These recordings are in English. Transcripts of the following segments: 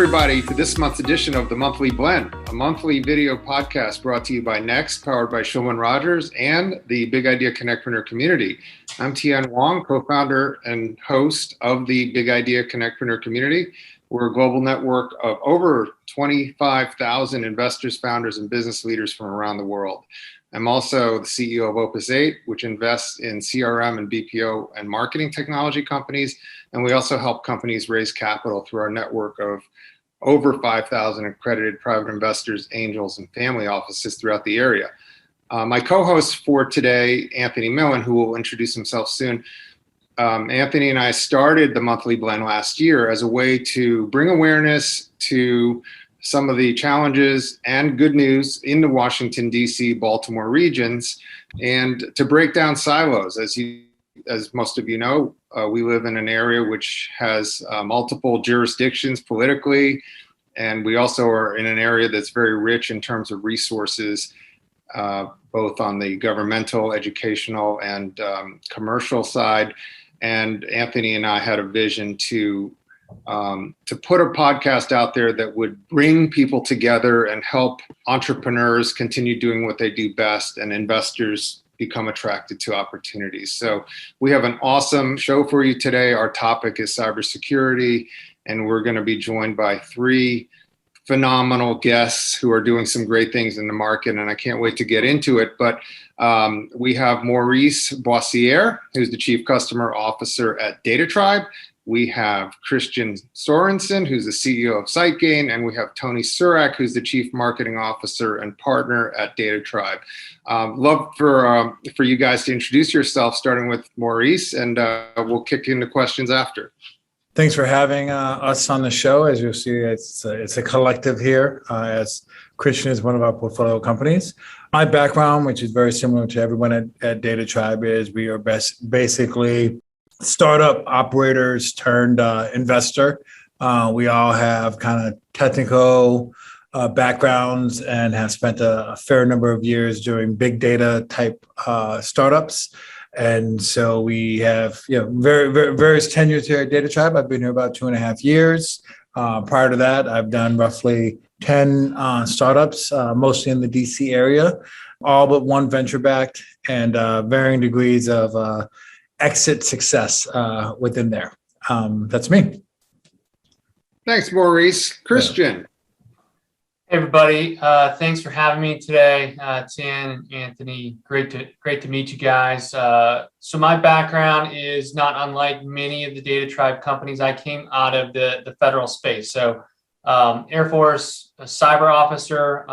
everybody, to this month's edition of the Monthly Blend, a monthly video podcast brought to you by Next, powered by Shulman Rogers and the Big Idea CONNECTpreneur community. I'm Tian Wong, co-founder and host of the Big Idea CONNECTpreneur community. We're a global network of over 25,000 investors, founders, and business leaders from around the world. I'm also the CEO of Opus 8, which invests in CRM and BPO and marketing technology companies. And we also help companies raise capital through our network of over 5,000 accredited private investors, angels, and family offices throughout the area. My co-host for today, Anthony Millen, who will introduce himself soon. Anthony and I started the Monthly Blend last year as a way to bring awareness to some of the challenges and good news in the Washington, D.C., Baltimore regions, and to break down silos. As most of you know, we live in an area which has multiple jurisdictions politically, and we also are in an area that's very rich in terms of resources, both on the governmental, educational, and commercial side. And Anthony and I had a vision to put a podcast out there that would bring people together and help entrepreneurs continue doing what they do best and investors become attracted to opportunities. So we have an awesome show for you today. Our topic is cybersecurity, and we're going to be joined by three phenomenal guests who are doing some great things in the market, and I can't wait to get into it. But we have Maurice Boissiere, who's the Chief Customer Officer at DataTribe. We have Christian Sorensen, who's the CEO of SiteGain, and we have Tony Sorak, who's the Chief Marketing Officer and Partner at DataTribe. Love for you guys to introduce yourself, starting with Maurice, and we'll kick into questions after. Thanks for having us on the show. As you'll see, it's a collective here, as Christian is one of our portfolio companies. My background, which is very similar to everyone at DataTribe, is we are basically startup operators turned investor. We all have kind of technical backgrounds and have spent a fair number of years doing big data type startups. And so we have various tenures here at DataTribe. I've been here about 2.5 years. Prior to that, I've done roughly 10 startups, mostly in the DC area, all but one venture-backed, and varying degrees of exit success within there. That's me. Thanks, Maurice. Christian. Hey, everybody. Thanks for having me today. Tian and Anthony, great to meet you guys. So my background is not unlike many of the DataTribe companies. I came out of the federal space. So Air Force, a cyber officer,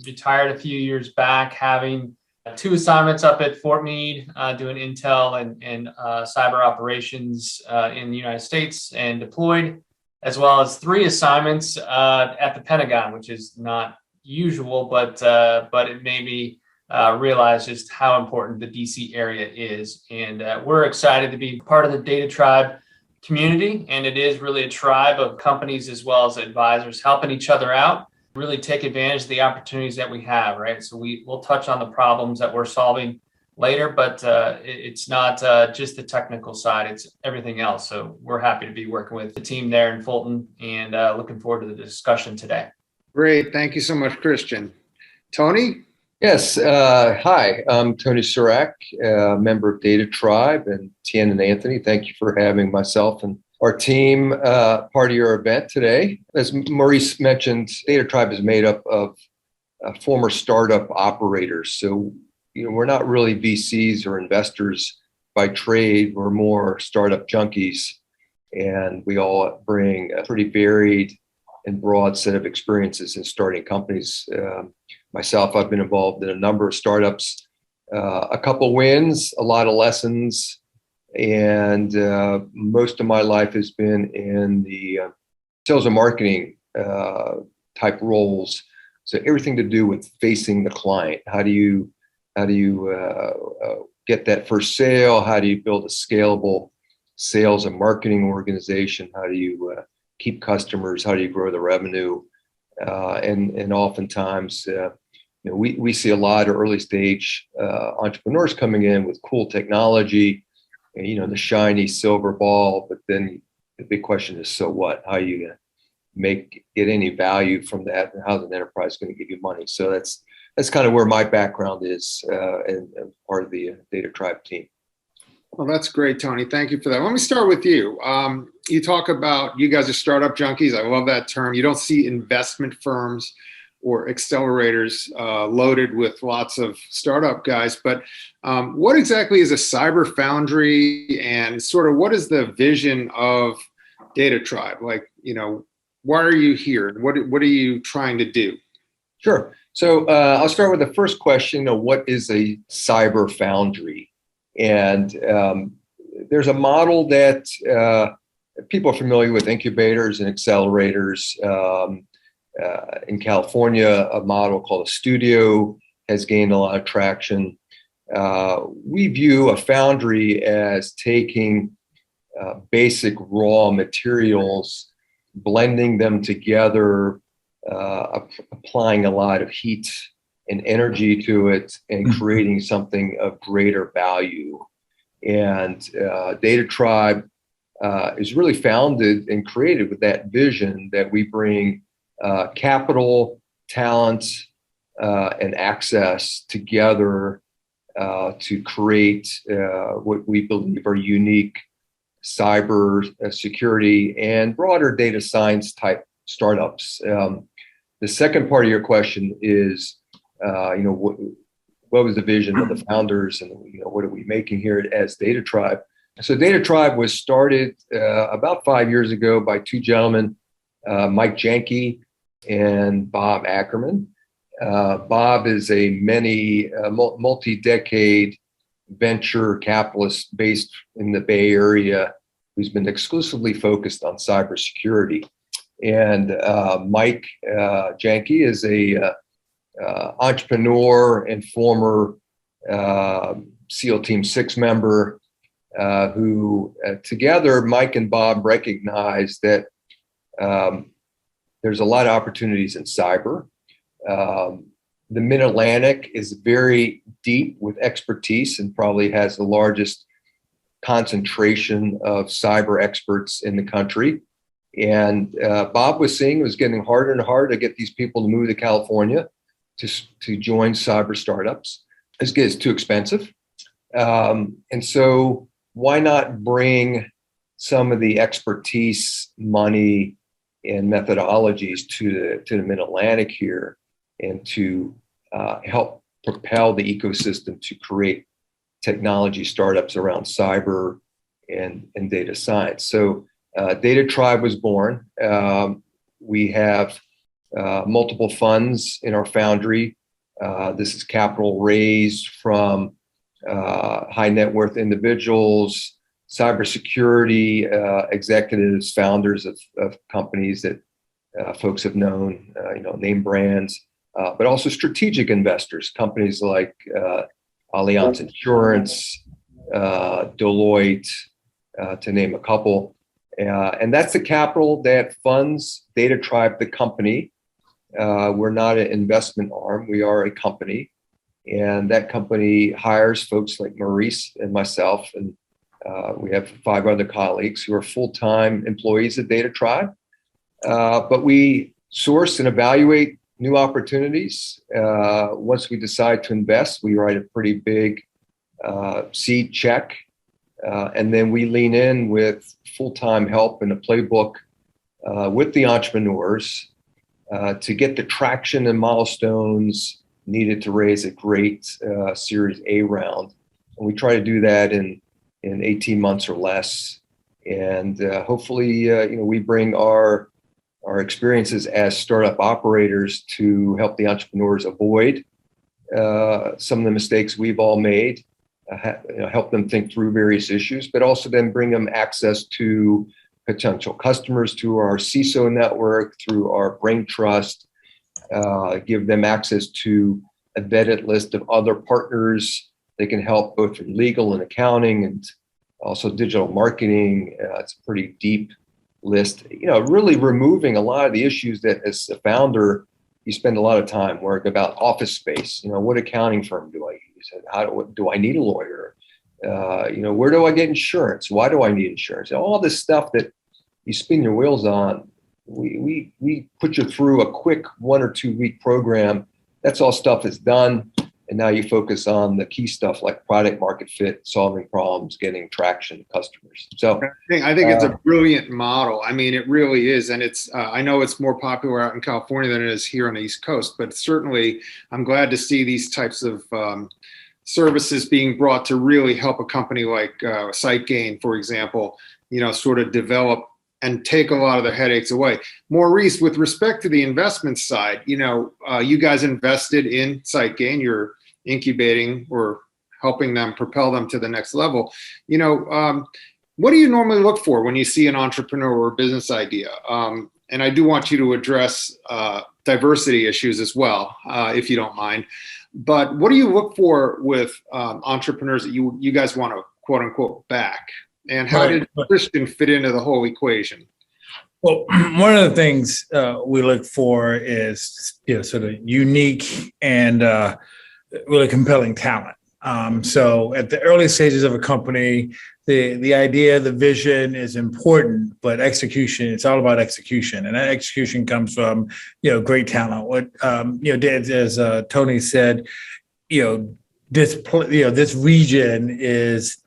retired a few years back, having 2 assignments up at Fort Meade, doing intel and cyber operations in the United States, and deployed, as well as 3 assignments at the Pentagon, which is not usual, but it made me realize just how important the DC area is. And we're excited to be part of the DataTribe community, and it is really a tribe of companies as well as advisors helping each other out, really take advantage of the opportunities that we have, right? So we'll touch on the problems that we're solving later, but it's not just the technical side, it's everything else. So we're happy to be working with the team there in Fulton, and looking forward to the discussion today. Great. Thank you so much, Christian. Tony? Yes. Hi, I'm Tony Sorak, member of DataTribe, and Tian and Anthony, thank you for having myself and our team part of your event today. As Maurice mentioned, DataTribe is made up of former startup operators. So, we're not really VCs or investors by trade. We're more startup junkies, and we all bring a pretty varied and broad set of experiences in starting companies. Myself, I've been involved in a number of startups, a couple wins, a lot of lessons, and most of my life has been in the sales and marketing type roles. So everything to do with facing the client. How do you get that first sale? How do you build a scalable sales and marketing organization? How do you keep customers? How do you grow the revenue? And oftentimes, we see a lot of early stage entrepreneurs coming in with cool technology, and, the shiny silver ball. But then the big question is, so what? How are you going to get any value from that, and how's an enterprise going to give you money? So that's kind of where my background is, and part of the DataTribe team. Well, that's great, Tony. Thank you for that. Let me start with you. You talk about you guys are startup junkies. I love that term. You don't see investment firms or accelerators loaded with lots of startup guys. But what exactly is a cyber foundry, and sort of what is the vision of DataTribe? Like, why are you here? What are you trying to do? Sure. So I'll start with the first question. What is a cyber foundry? And there's a model that people are familiar with, incubators and accelerators. In California, a model called a studio has gained a lot of traction. We view a foundry as taking basic raw materials, blending them together, applying a lot of heat and energy to it, and creating something of greater value. And DataTribe is really founded and created with that vision that we bring capital, talent, and access together to create what we believe are unique cyber security and broader data science type startups. The second part of your question is, what was the vision of the founders, and what are we making here as DataTribe? So DataTribe was started about 5 years ago by two gentlemen, Mike Janke and Bob Ackerman. Bob is a multi-decade venture capitalist based in the Bay Area who's been exclusively focused on cybersecurity. And Mike Janke is a entrepreneur and former SEAL Team 6 member who together, Mike and Bob recognize that there's a lot of opportunities in cyber. The Mid-Atlantic is very deep with expertise and probably has the largest concentration of cyber experts in the country. And Bob was seeing it was getting harder and harder to get these people to move to California to join cyber startups. It's too expensive. And so why not bring some of the expertise, money, and methodologies to the Mid-Atlantic here, and to help propel the ecosystem to create technology startups around cyber and data science. So DataTribe was born. We have multiple funds in our foundry. This is capital raised from high net worth individuals, cybersecurity executives, founders of companies that folks have known, name brands, but also strategic investors, companies like Allianz Insurance, Deloitte, to name a couple. And that's the capital that funds DataTribe, the company. We're not an investment arm, we are a company. And that company hires folks like Maurice and myself, and we have 5 other colleagues who are full-time employees at DataTribe. But we source and evaluate new opportunities. Once we decide to invest, we write a pretty big seed check. And then we lean in with full-time help and a playbook with the entrepreneurs to get the traction and milestones needed to raise a great Series A round. And we try to do that in 18 months or less. And hopefully, we bring our experiences as startup operators to help the entrepreneurs avoid some of the mistakes we've all made, help them think through various issues, but also then bring them access to potential customers through our CISO network, through our Brain Trust, give them access to a vetted list of other partners. They can help both from legal and accounting and also digital marketing. It's a pretty deep list, really removing a lot of the issues that as a founder, you spend a lot of time worrying about office space. What accounting firm do I use? And do I need a lawyer? Where do I get insurance? Why do I need insurance? All this stuff that you spin your wheels on, we put you through a quick 1 or 2 week program. That's all stuff is done. And now you focus on the key stuff like product market fit, solving problems, getting traction, customers. So I think it's a brilliant model. I mean, it really is. And it's, I know it's more popular out in California than it is here on the East Coast, but certainly I'm glad to see these types of services being brought to really help a company like SiteGain, for example, sort of develop and take a lot of the headaches away. Maurice, with respect to the investment side, you guys invested in SiteGain. You're incubating or helping them propel them to the next level. What do you normally look for when you see an entrepreneur or a business idea? And I do want you to address diversity issues as well, if you don't mind. But what do you look for with entrepreneurs that you guys want to quote unquote back? And how did Christian fit into the whole equation? Well, one of the things we look for is sort of unique and really compelling talent. So at the early stages of a company, the idea, the vision is important, but execution, it's all about execution. And that execution comes from, great talent. What, as Tony said, this region is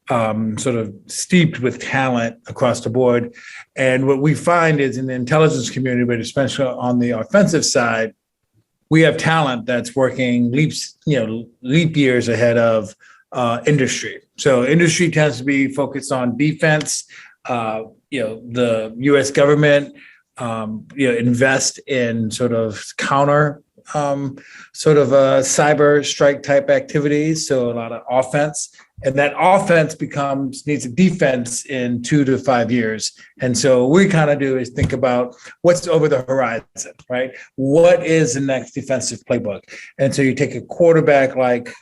sort of steeped with talent across the board. And what we find is in the intelligence community, but especially on the offensive side, we have talent that's working leap years ahead of industry. So industry tends to be focused on defense. The U.S. government, invest in sort of counter cyber strike type activities. So a lot of offense. And that offense needs a defense in 2 to 5 years. And so what we kind of do is think about what's over the horizon, right? What is the next defensive playbook? And so you take a quarterback like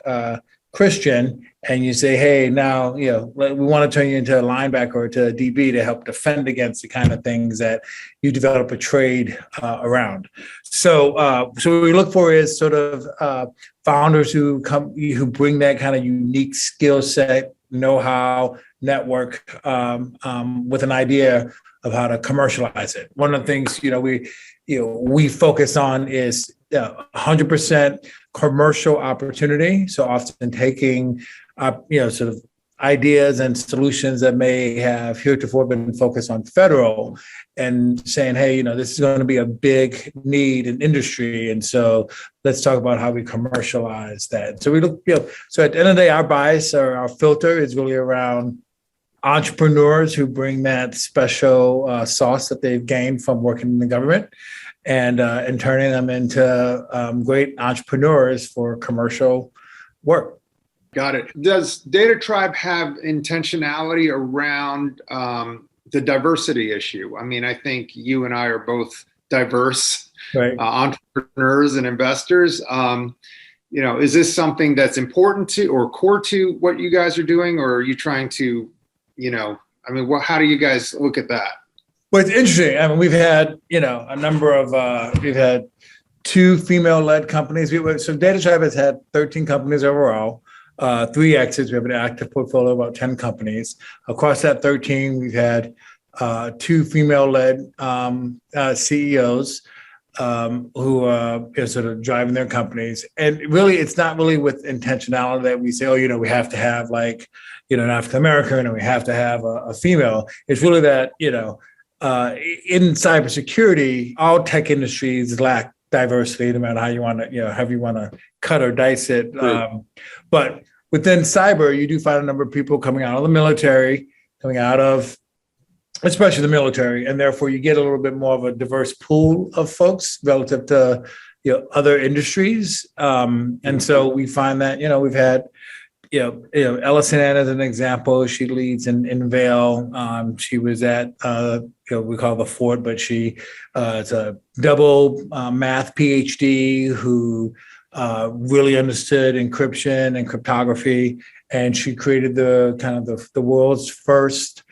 Christian and you say, hey, now, we want to turn you into a linebacker or to a DB to help defend against the kind of things that you develop a trade around. So what we look for is sort of founders who bring that kind of unique skill set, know-how, network with an idea of how to commercialize it. One of the things we focus on is 100% commercial opportunity. So often taking sort of ideas and solutions that may have heretofore been focused on federal and saying, hey, this is going to be a big need in industry. And so let's talk about how we commercialize that. So we look, so at the end of the day, our bias or our filter is really around entrepreneurs who bring that special sauce that they've gained from working in the government and turning them into great entrepreneurs for commercial work. Got it. Does DataTribe have intentionality around the diversity issue? I mean, I think you and I are both diverse entrepreneurs and investors. Is this something that's important to or core to what you guys are doing, or are you trying to, how do you guys look at that? Well, it's interesting. I mean, we've had, a number of, we've had 2 female-led companies. So DataTribe has had 13 companies overall. 3 exits. We have an active portfolio of about 10 companies. Across that 13, we've had 2 female-led CEOs who are sort of driving their companies. And really, it's not really with intentionality that we say, we have to have an African American and we have to have a female. It's really that, in cybersecurity, all tech industries lack diversity, no matter how you want to, however you want to cut or dice it. But within cyber, you do find a number of people coming out of the military, especially the military, and therefore you get a little bit more of a diverse pool of folks relative to other industries. And so we find that we've had Ellison Ann as an example. She leads in Vail. She was at we call the Fort, but she is a double math PhD who really understood encryption and cryptography, and she created the world's first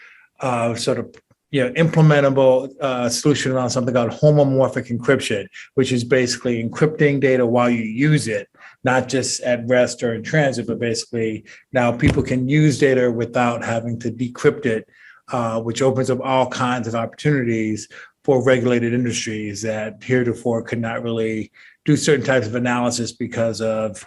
sort of implementable solution around something called homomorphic encryption, which is basically encrypting data while you use it, not just at rest or in transit, but basically now people can use data without having to decrypt it, which opens up all kinds of opportunities for regulated industries that heretofore could not really do certain types of analysis because of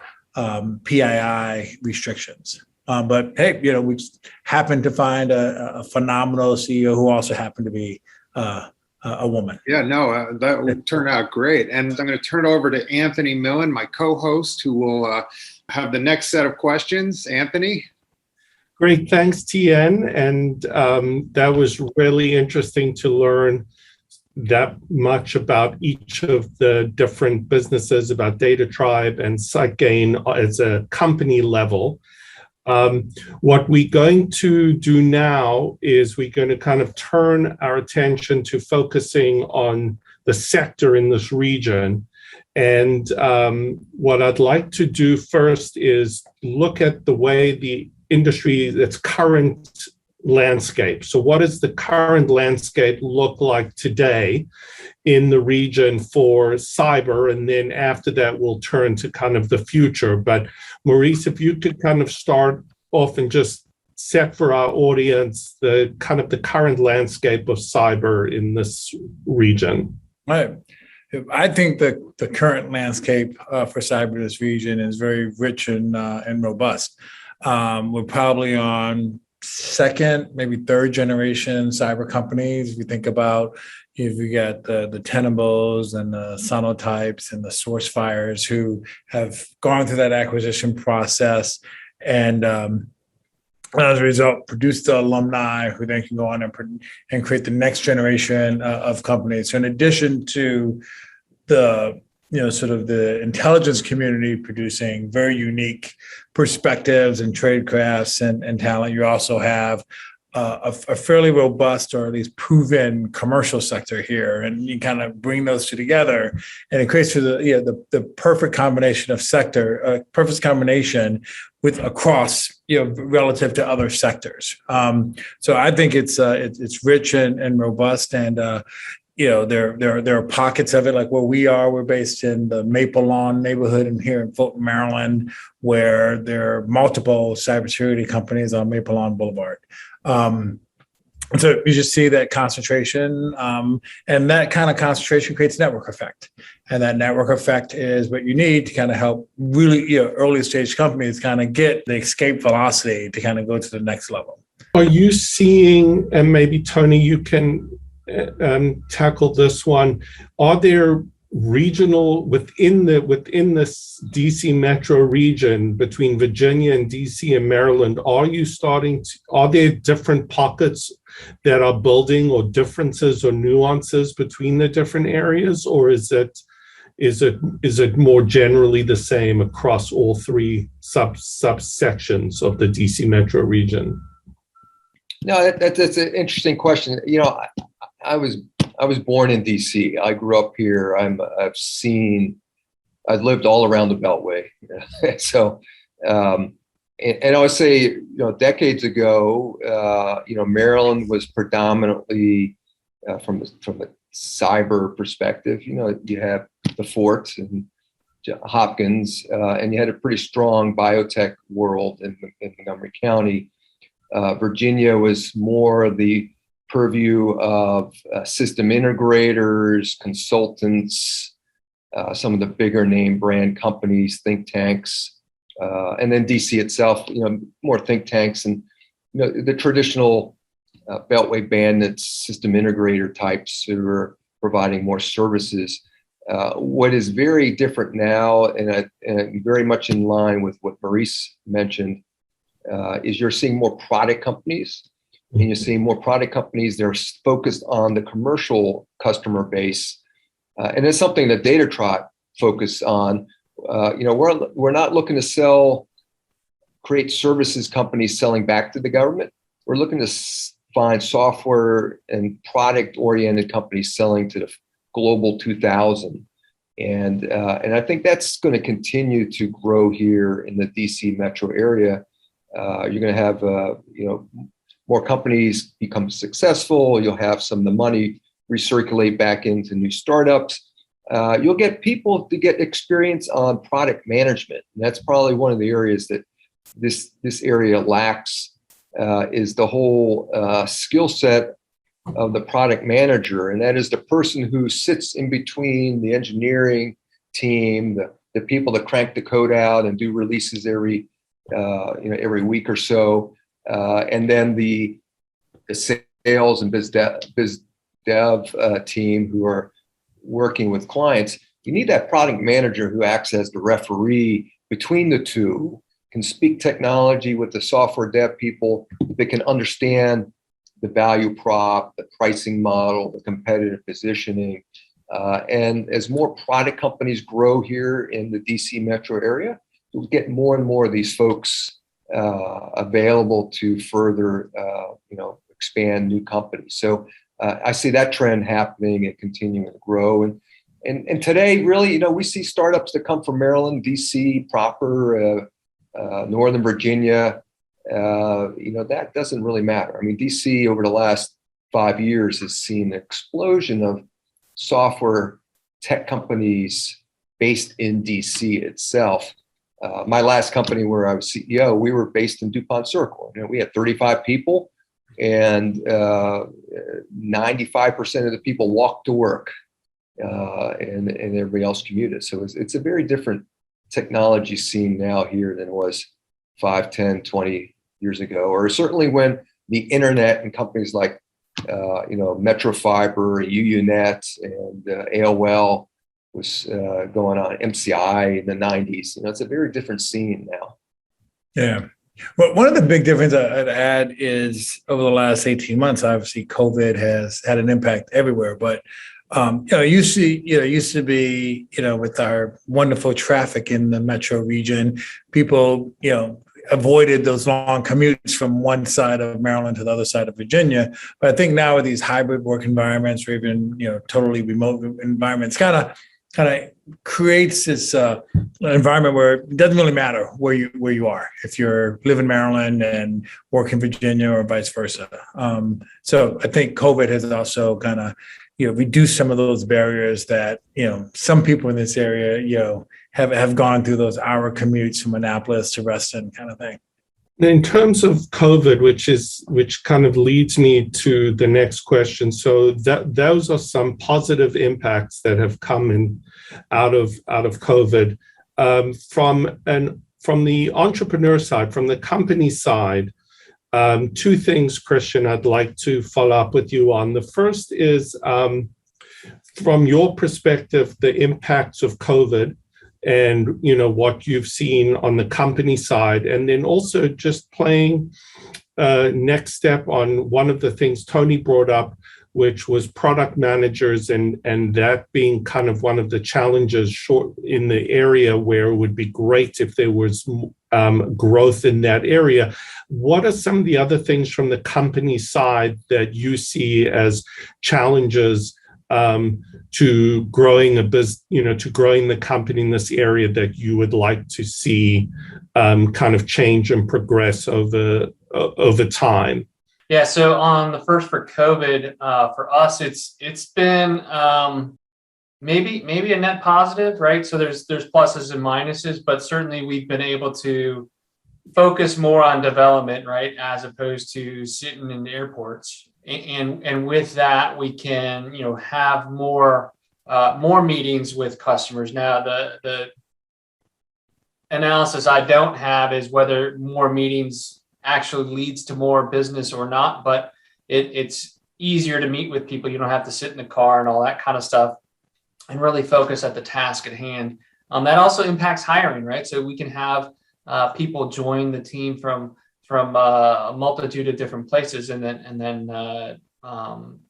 PII restrictions. But hey, we happened to find a phenomenal CEO who also happened to be a woman. Yeah, no, that would turn out great. And I'm going to turn it over to Anthony Millen, my co-host, who will have the next set of questions. Anthony? Great, thanks, TN. And that was really interesting to learn that much about each of the different businesses, about DataTribe and SiteGain as a company level. What we're going to do now is we're going to kind of turn our attention to focusing on the sector in this region. And what I'd like to do first is look at the way the industry, its current landscape. So what does the current landscape look like today in the region for cyber? And then after that, we'll turn to kind of the future. But Maurice, if you could kind of start off and just set for our audience the kind of the current landscape of cyber in this region. Right. I think that the current landscape for cyber in this region is very rich and robust. We're probably on second, maybe third generation cyber companies. If you think about, if you got the Tenables and the Sonotypes and the Sourcefires who have gone through that acquisition process and as a result, produce the alumni who then can go on and create the next generation of companies. So in addition to the sort of the intelligence community producing very unique perspectives and trade crafts and talent, you also have a fairly robust or at least proven commercial sector here, and you kind of bring those two together, and it creates the perfect combination of sector, perfect combination with across relative to other sectors. So I think it's rich and robust, and there are pockets of it, like where we are. We're based in the Maple Lawn neighborhood and here in Fulton, Maryland, where there are multiple cybersecurity companies on Maple Lawn Boulevard. So you just see that concentration, and that kind of concentration creates network effect. And that network effect is what you need to kind of help really early stage companies kind of get the escape velocity to kind of go to the next level. Are you seeing, and maybe Tony, you can tackle this one, are there regional within this DC metro region between Virginia and DC and Maryland, are there different pockets that are building, or differences or nuances between the different areas, or is it more generally the same across all three subsections of the DC metro region? No, that's an interesting question. I was born in DC. I grew up here. I've lived all around the Beltway. So, and I would say, decades ago, Maryland was predominantly from the cyber perspective. You have the Fort and Hopkins, and you had a pretty strong biotech world in Montgomery County. Virginia was more the purview of system integrators, consultants, some of the bigger name brand companies, think tanks, and then DC itself, more think tanks and the traditional Beltway bandits, system integrator types who are providing more services. What is very different now, and very much in line with what Maurice mentioned, is you're seeing more product companies. And you're seeing more product companies. They're focused on the commercial customer base, and it's something that DataTribe focus on. We're not looking to create services companies selling back to the government. We're looking to find software and product-oriented companies selling to the Global 2000, and I think that's going to continue to grow here in the DC metro area. You're going to have more companies become successful. You'll have some of the money recirculate back into new startups. You'll get people to get experience on product management. And that's probably one of the areas that this area lacks, is the whole skill set of the product manager, and that is the person who sits in between the engineering team, the people that crank the code out and do releases every week or so, and then the sales and biz dev team who are working with clients. You need that product manager who acts as the referee between the two, can speak technology with the software dev people that can understand the value prop, the pricing model, the competitive positioning. And as more product companies grow here in the DC metro area, you'll get more and more of these folks available to further, expand new companies. So I see that trend happening and continuing to grow. And today, really, we see startups that come from Maryland, DC proper, Northern Virginia. That doesn't really matter. I mean, DC over the last 5 years has seen an explosion of software tech companies based in DC itself. My last company where I was CEO, we were based in DuPont Circle. We had 35 people, and 95% of the people walked to work, and everybody else commuted. So it's a very different technology scene now here than it was 5, 10, 20 years ago, or certainly when the internet and companies like Metro Fiber, UUNet, and AOL was going on, MCI in the 90s. It's a very different scene now. Yeah. Well, one of the big differences I'd add is over the last 18 months, obviously COVID has had an impact everywhere, but used to be, with our wonderful traffic in the metro region, people, avoided those long commutes from one side of Maryland to the other side of Virginia. But I think now with these hybrid work environments or even, totally remote environments, kind of creates this environment where it doesn't really matter where you are, if you live in Maryland and work in Virginia or vice versa. So I think COVID has also kind of, reduced some of those barriers that, some people in this area, have gone through those hour commutes from Annapolis to Reston kind of thing. In terms of COVID, which kind of leads me to the next question. So those are some positive impacts that have come in out of COVID. From the entrepreneur side, from the company side, two things, Christian, I'd like to follow up with you on. The first is, from your perspective, the impacts of COVID and what you've seen on the company side, and then also just playing next step on one of the things Tony brought up, which was product managers and that being kind of one of the challenges in the area where it would be great if there was growth in that area. What are some of the other things from the company side that you see as challenges to growing a business, to growing the company in this area that you would like to see kind of change and progress over time? Yeah. So on the first for COVID, for us, it's been maybe a net positive, right? So there's pluses and minuses, but certainly we've been able to focus more on development, right, as opposed to sitting in the airports. And with that, we can, have more meetings with customers. Now, the analysis I don't have is whether more meetings actually leads to more business or not, but it's easier to meet with people. You don't have to sit in the car and all that kind of stuff and really focus at the task at hand. That also impacts hiring, right? So we can have people join the team from a multitude of different places and then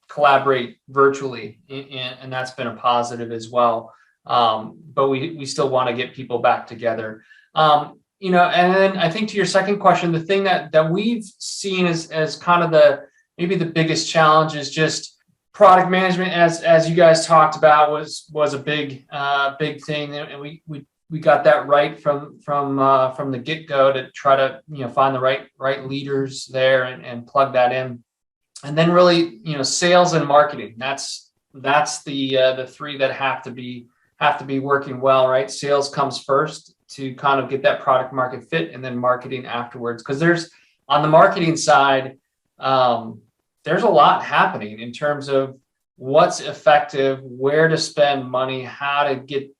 collaborate virtually. And that's been a positive as well. But we still want to get people back together. And then I think to your second question, the thing that we've seen as kind of maybe the biggest challenge is just product management, as you guys talked about, was a big thing. And we got that right from the get-go to try to find the right leaders there and plug that in, and then really sales and marketing. That's the three that have to be working well, right? Sales comes first to kind of get that product market fit, and then marketing afterwards. Because there's on the marketing side, there's a lot happening in terms of what's effective, where to spend money, how to get,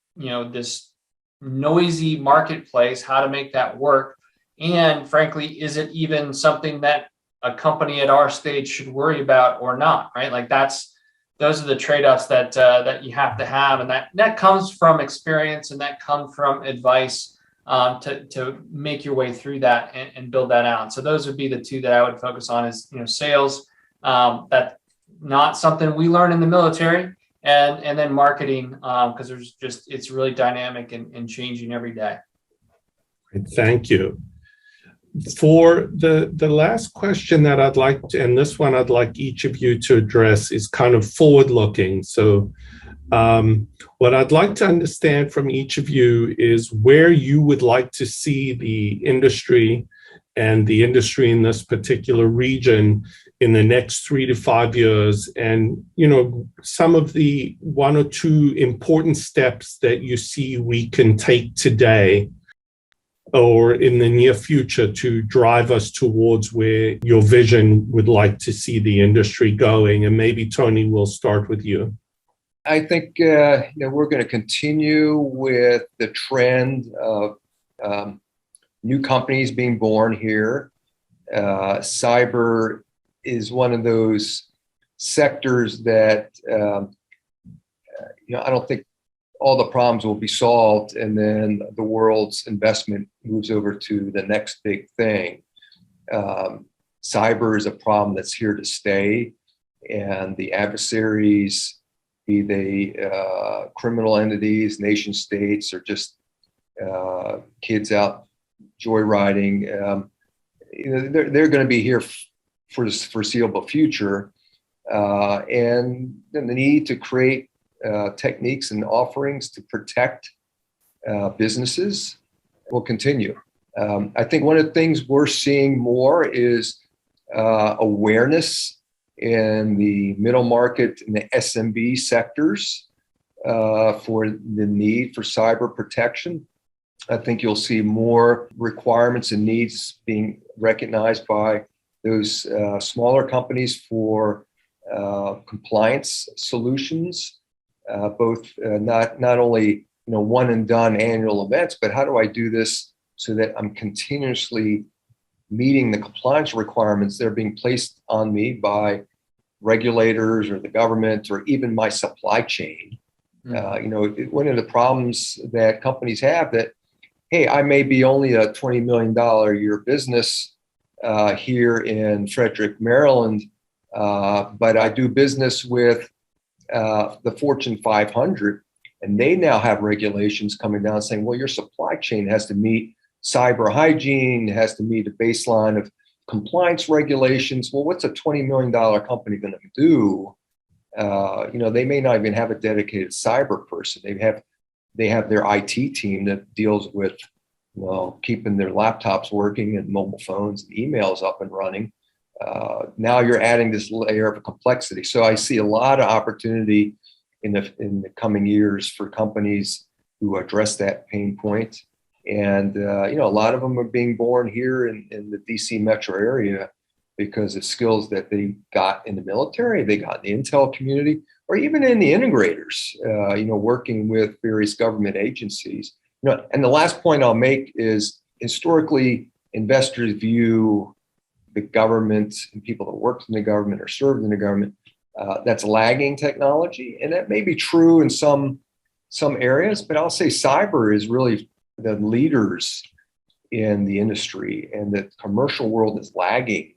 this noisy marketplace, how to make that work. And frankly, is it even something that a company at our stage should worry about or not, right? Like those are the trade-offs that you have to have. And that comes from experience, and that comes from advice to make your way through that and build that out. So those would be the two that I would focus on is, sales, that's not something we learn in the military, and then marketing, because it's really dynamic and changing every day. Thank you. For the last question that I'd like to, and this one I'd like each of you to address, is kind of forward-looking. So what I'd like to understand from each of you is where you would like to see the industry and the industry in this particular region in the next 3 to 5 years, and some of the 1 or 2 important steps that you see we can take today or in the near future to drive us towards where your vision would like to see the industry going. And maybe Tony, we'll start with you. I think we're going to continue with the trend of new companies being born here. Cyber is one of those sectors that I don't think all the problems will be solved, and then the world's investment moves over to the next big thing. Cyber is a problem that's here to stay, and the adversaries, be they criminal entities, nation states, or just kids out joyriding, they're going to be here for the foreseeable future, and then the need to create techniques and offerings to protect businesses will continue. I think one of the things we're seeing more is awareness in the middle market and the SMB sectors for the need for cyber protection. I think you'll see more requirements and needs being recognized by those smaller companies for compliance solutions. Both not only one and done annual events, but how do I do this so that I'm continuously meeting the compliance requirements that are being placed on me by regulators or the government or even my supply chain. One of the problems that companies have that, hey, I may be only a $20 million a year business here in Frederick, Maryland, but I do business with the Fortune 500, and they now have regulations coming down saying, well, your supply chain has to meet cyber hygiene, has to meet a baseline of compliance regulations. Well, what's a $20 million company going to do? They may not even have a dedicated cyber person. They have their IT team that deals with, keeping their laptops working and mobile phones and emails up and running. Now you're adding this layer of complexity. So I see a lot of opportunity in the coming years for companies who address that pain point. And, a lot of them are being born here in the DC metro area because of skills that they got in the military, they got in the intel community, or even in the integrators, working with various government agencies. And the last point I'll make is historically investors view the government and people that worked in the government or served in the government, that's lagging technology. And that may be true in some areas, but I'll say cyber is really the leaders in the industry, and the commercial world is lagging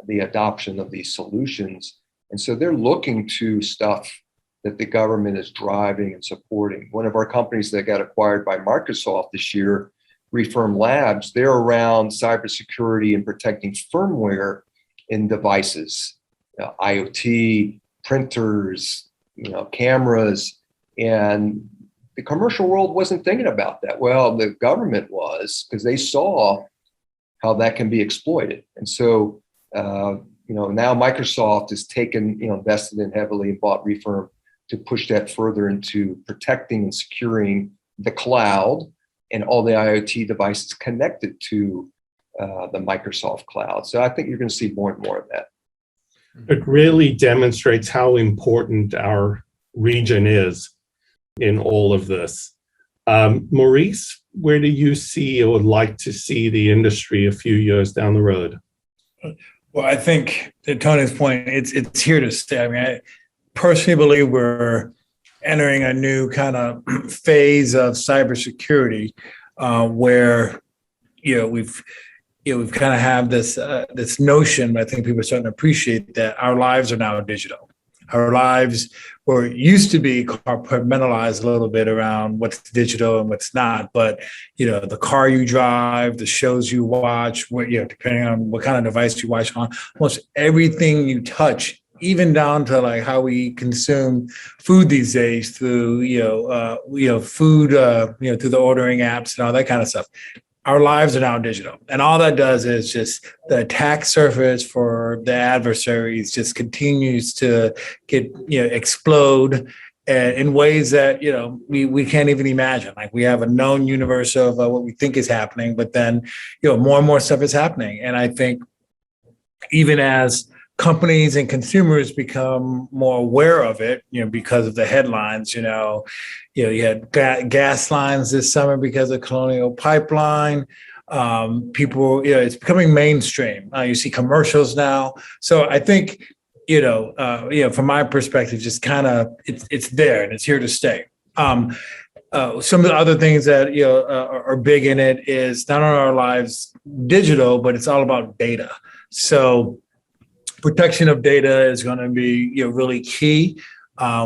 the adoption of these solutions. And so they're looking to stuff that the government is driving and supporting. One of our companies that got acquired by Microsoft this year, Reform Labs, they're around cybersecurity and protecting firmware in devices, IoT, printers, cameras, and the commercial world wasn't thinking about that. Well, the government was, because they saw how that can be exploited. And so, now Microsoft has taken, invested in heavily and bought Reform to push that further into protecting and securing the cloud and all the IoT devices connected to the Microsoft cloud. So I think you're going to see more and more of that. It really demonstrates how important our region is in all of this. Maurice, where do you see or would like to see the industry a few years down the road? Well, I think to Tony's point, it's here to stay. I mean, I personally believe we're entering a new kind of phase of cybersecurity where we've kind of have this notion, but I think people are starting to appreciate that our lives are now digital. Our lives were used to be compartmentalized a little bit around what's digital and what's not. But the car you drive, the shows you watch, depending on what kind of device you watch on, almost everything you touch, even down to like how we consume food these days through food through the ordering apps and all that kind of stuff. Our lives are now digital, and all that does is just the attack surface for the adversaries just continues to get explode in ways that we can't even imagine. Like, we have a known universe of what we think is happening, but then more and more stuff is happening. And I think even as companies and consumers become more aware of it, because of the headlines, you had gas lines this summer because of Colonial Pipeline. People, it's becoming mainstream. You see commercials now. So I think, from my perspective, just kind of it's there and it's here to stay. Some of the other things that are big in it is not only our lives digital, but it's all about data. So protection of data is going to be really key.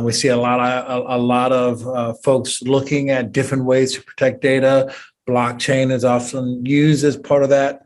We see a lot of folks looking at different ways to protect data. Blockchain is often used as part of that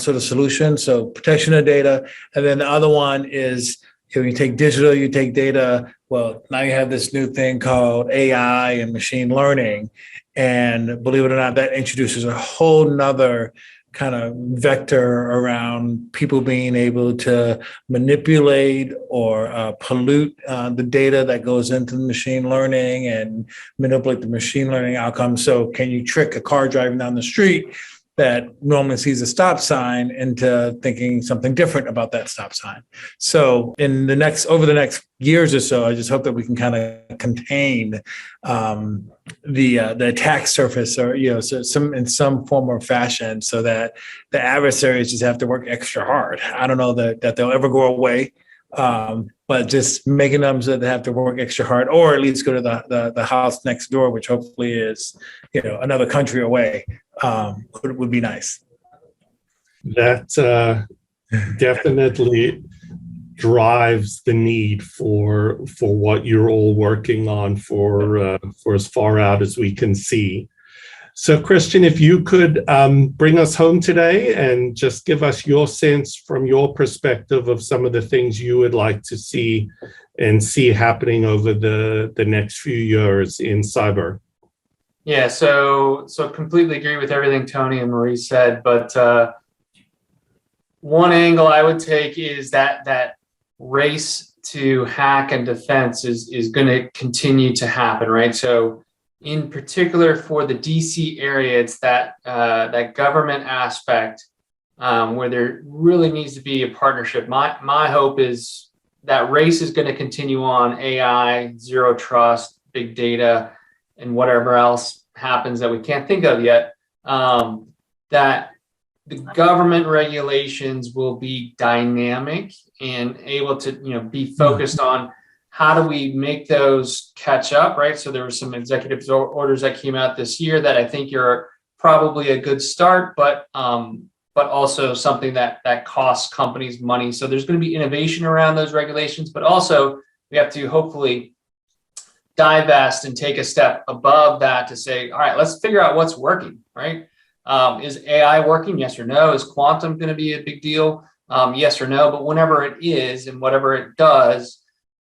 sort of solution. So protection of data, and then the other one is you take digital, you take data. Well, now you have this new thing called AI and machine learning, and believe it or not, that introduces a whole nother kind of vector around people being able to manipulate or pollute the data that goes into the machine learning and manipulate the machine learning outcomes. So can you trick a car driving down the street that normally sees a stop sign into thinking something different about that stop sign? So over the next years or so, I just hope that we can kind of contain the attack surface, or in some form or fashion, so that the adversaries just have to work extra hard. I don't know that they'll ever go away, but just making them so they have to work extra hard, or at least go to the house next door, which hopefully is another country away, would be nice. That definitely drives the need for what you're all working on for as far out as we can see. So, Christian, if you could bring us home today and just give us your sense from your perspective of some of the things you would like to see happening over the next few years in cyber. Yeah, so completely agree with everything Tony and Marie said, but one angle I would take is that race to hack and defense is going to continue to happen, right? So in particular for the DC area, it's that government aspect where there really needs to be a partnership. My hope is that race is going to continue on AI, zero trust, big data, and whatever else happens that we can't think of yet, that the government regulations will be dynamic and able to be focused on how do we make those catch up, right? So there were some executive orders that came out this year that I think are probably a good start, but also something that costs companies money. So there's going to be innovation around those regulations, but also we have to hopefully divest and take a step above that to say, all right, let's figure out what's working, right? Is AI working? Yes or no? Is quantum going to be a big deal? Yes or no? But whenever it is and whatever it does,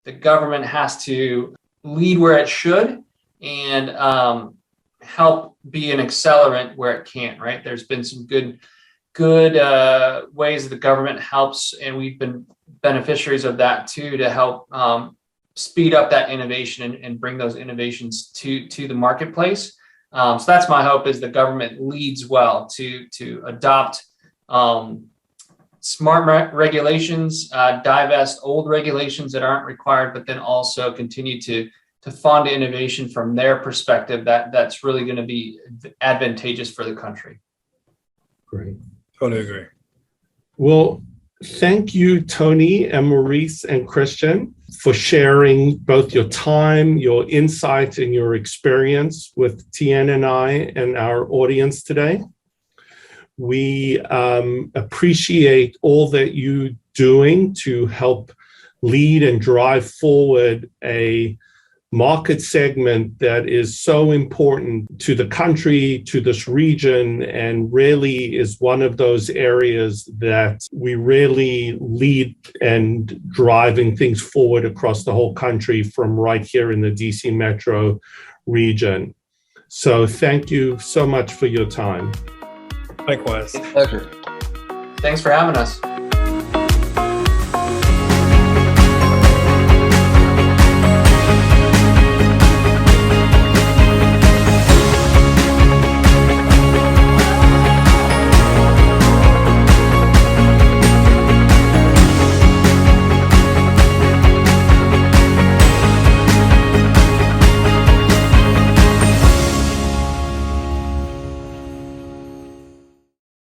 the government has to lead where it should and help be an accelerant where it can't, right? There's been some good ways that the government helps, and we've been beneficiaries of that too, to help speed up that innovation and bring those innovations to the marketplace. So that's my hope, is the government leads well to adopt smart regulations, divest old regulations that aren't required, but then also continue to fund innovation from their perspective that's really going to be advantageous for the country. Great. Totally agree. Well, thank you, Tony and Maurice and Christian, for sharing both your time, your insight, and your experience with Tien and I and our audience today. We appreciate all that you're doing to help lead and drive forward a market segment that is so important to the country, to this region, and really is one of those areas that we really lead and driving things forward across the whole country from right here in the DC metro region. So thank you so much for your time. Likewise. Pleasure. Thanks for having us.